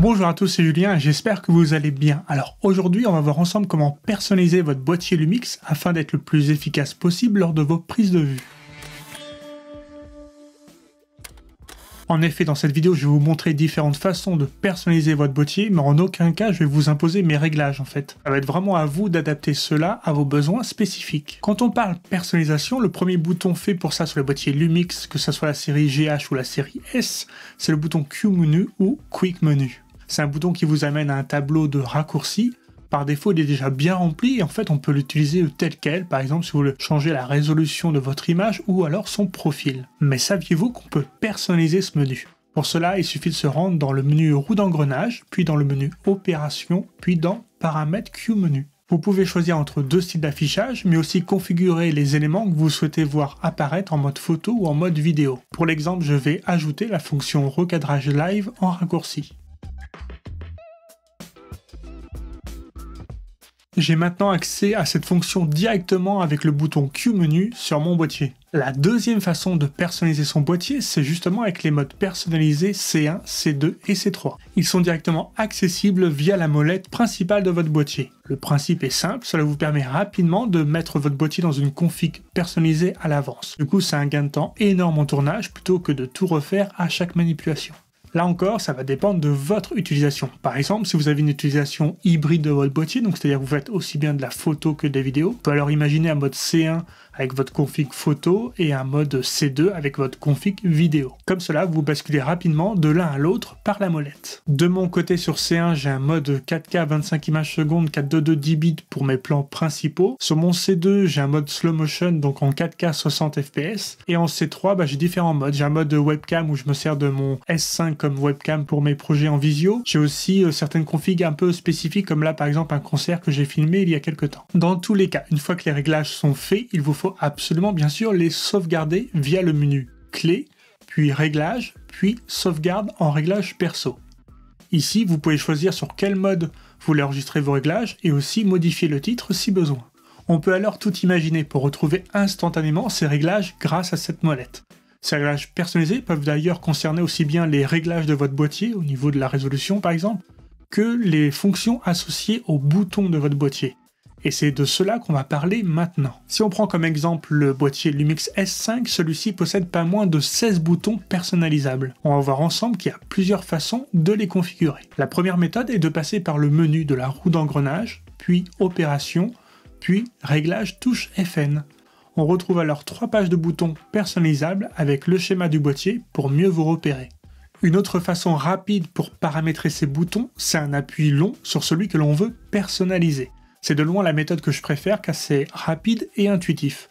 Bonjour à tous, c'est Julien et j'espère que vous allez bien. Alors aujourd'hui, on va voir ensemble comment personnaliser votre boîtier Lumix afin d'être le plus efficace possible lors de vos prises de vue. En effet, dans cette vidéo, je vais vous montrer différentes façons de personnaliser votre boîtier, mais en aucun cas, je vais vous imposer mes réglages en fait. Ça va être vraiment à vous d'adapter cela à vos besoins spécifiques. Quand on parle personnalisation, le premier bouton fait pour ça sur le boîtier Lumix, que ce soit la série GH ou la série S, c'est le bouton Q Menu ou Quick Menu. C'est un bouton qui vous amène à un tableau de raccourcis. Par défaut, il est déjà bien rempli et en fait, on peut l'utiliser tel quel, par exemple si vous voulez changer la résolution de votre image ou alors son profil. Mais saviez-vous qu'on peut personnaliser ce menu? Pour cela, il suffit de se rendre dans le menu roue d'engrenage, puis dans le menu opération, puis dans paramètres Q Menu. Vous pouvez choisir entre deux styles d'affichage, mais aussi configurer les éléments que vous souhaitez voir apparaître en mode photo ou en mode vidéo. Pour l'exemple, je vais ajouter la fonction recadrage live en raccourci. J'ai maintenant accès à cette fonction directement avec le bouton Q Menu sur mon boîtier. La deuxième façon de personnaliser son boîtier, c'est justement avec les modes personnalisés C1, C2 et C3. Ils sont directement accessibles via la molette principale de votre boîtier. Le principe est simple, cela vous permet rapidement de mettre votre boîtier dans une config personnalisée à l'avance. Du coup, c'est un gain de temps énorme en tournage plutôt que de tout refaire à chaque manipulation. Là encore, ça va dépendre de votre utilisation. Par exemple, si vous avez une utilisation hybride de votre boîtier, donc c'est-à-dire que vous faites aussi bien de la photo que des vidéos, on peut alors imaginer un mode C1 avec votre config photo et un mode C2 avec votre config vidéo. Comme cela, vous basculez rapidement de l'un à l'autre par la molette. De mon côté sur C1, j'ai un mode 4K 25 images secondes 422 10 bits pour mes plans principaux. Sur mon C2, j'ai un mode slow motion donc en 4K 60 fps. Et en C3, j'ai différents modes. J'ai un mode webcam où je me sers de mon S5 comme webcam pour mes projets en visio. J'ai aussi certaines configs un peu spécifiques comme là par exemple un concert que j'ai filmé il y a quelques temps. Dans tous les cas, une fois que les réglages sont faits, il vous faut absolument bien sûr les sauvegarder via le menu clé, puis réglages, puis sauvegarde en réglage perso. Ici, vous pouvez choisir sur quel mode vous voulez enregistrer vos réglages et aussi modifier le titre si besoin. On peut alors tout imaginer pour retrouver instantanément ces réglages grâce à cette molette. Ces réglages personnalisés peuvent d'ailleurs concerner aussi bien les réglages de votre boîtier au niveau de la résolution par exemple, que les fonctions associées aux boutons de votre boîtier. Et c'est de cela qu'on va parler maintenant. Si on prend comme exemple le boîtier Lumix S5, celui-ci possède pas moins de 16 boutons personnalisables. On va voir ensemble qu'il y a plusieurs façons de les configurer. La première méthode est de passer par le menu de la roue d'engrenage, puis opération, puis réglage touche FN. On retrouve alors 3 pages de boutons personnalisables avec le schéma du boîtier pour mieux vous repérer. Une autre façon rapide pour paramétrer ces boutons, c'est un appui long sur celui que l'on veut personnaliser. C'est de loin la méthode que je préfère car c'est rapide et intuitif.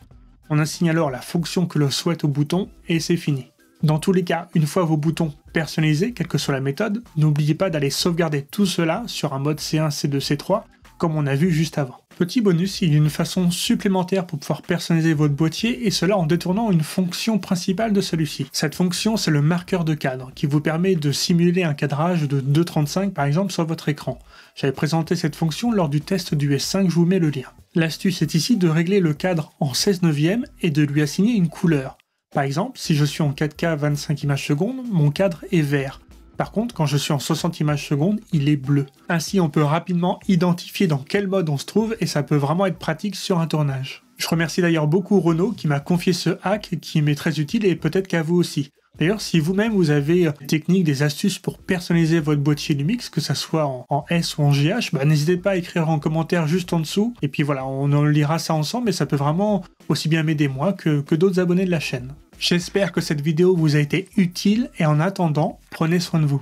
On assigne alors la fonction que l'on souhaite au bouton et c'est fini. Dans tous les cas, une fois vos boutons personnalisés, quelle que soit la méthode, n'oubliez pas d'aller sauvegarder tout cela sur un mode C1, C2, C3 comme on a vu juste avant. Petit bonus, il y a une façon supplémentaire pour pouvoir personnaliser votre boîtier et cela en détournant une fonction principale de celui-ci. Cette fonction, c'est le marqueur de cadre qui vous permet de simuler un cadrage de 2,35 par exemple sur votre écran. J'avais présenté cette fonction lors du test du S5, je vous mets le lien. L'astuce est ici de régler le cadre en 16/9 et de lui assigner une couleur. Par exemple, si je suis en 4K 25 images secondes, mon cadre est vert. Par contre, quand je suis en 60 images secondes, il est bleu. Ainsi, on peut rapidement identifier dans quel mode on se trouve et ça peut vraiment être pratique sur un tournage. Je remercie d'ailleurs beaucoup Renaud qui m'a confié ce hack qui m'est très utile et peut-être qu'à vous aussi. D'ailleurs, si vous-même vous avez des techniques, des astuces pour personnaliser votre boîtier Lumix, que ça soit en S ou en GH, n'hésitez pas à écrire en commentaire juste en dessous. Et puis voilà, on en lira ça ensemble et ça peut vraiment aussi bien m'aider moi que d'autres abonnés de la chaîne. J'espère que cette vidéo vous a été utile et en attendant, prenez soin de vous.